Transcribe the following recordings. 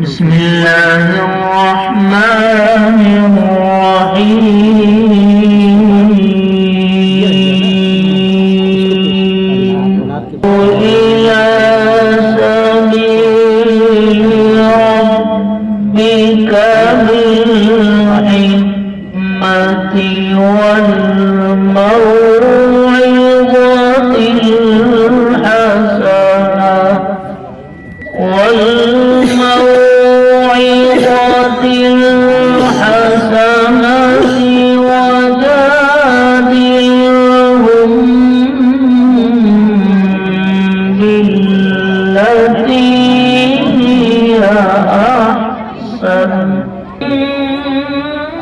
بسم الله الرحمن الرحيم إلى سبيل ربك بالحكمة والموعظة الحسنة وجادلهم بالتي هي أحسن إن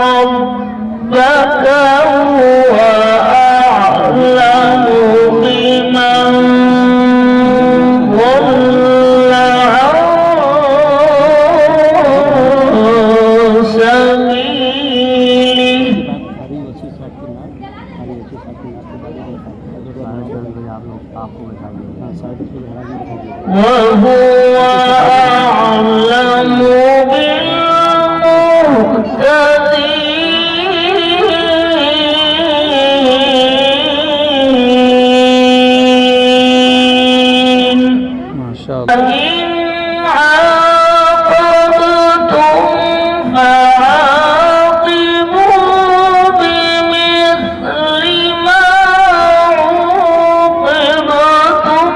ربك هو أعلم بمن ضل عن سبيله وهو أعلم بالمهتدين ما شاء الله. إن عاقبتم فعاقبوا بمثل ما عوقبتم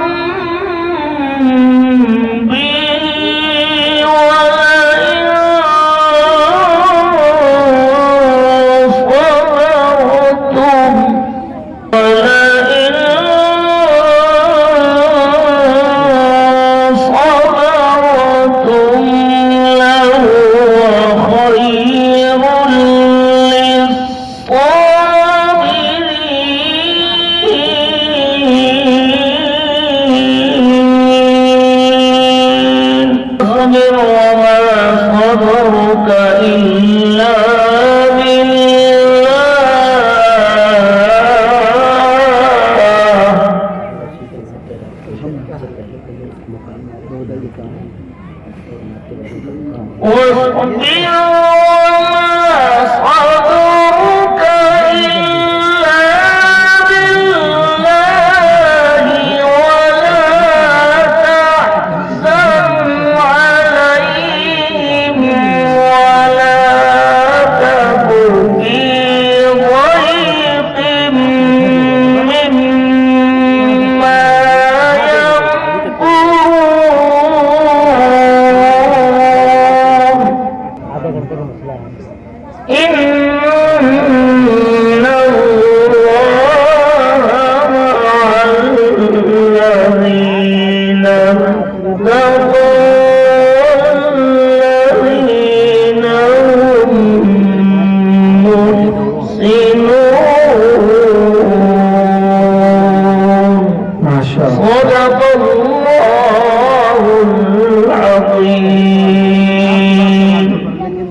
به ولئن صبرتم لهو خير للصابرين اصبر وما صبرك إلا بالله واصبر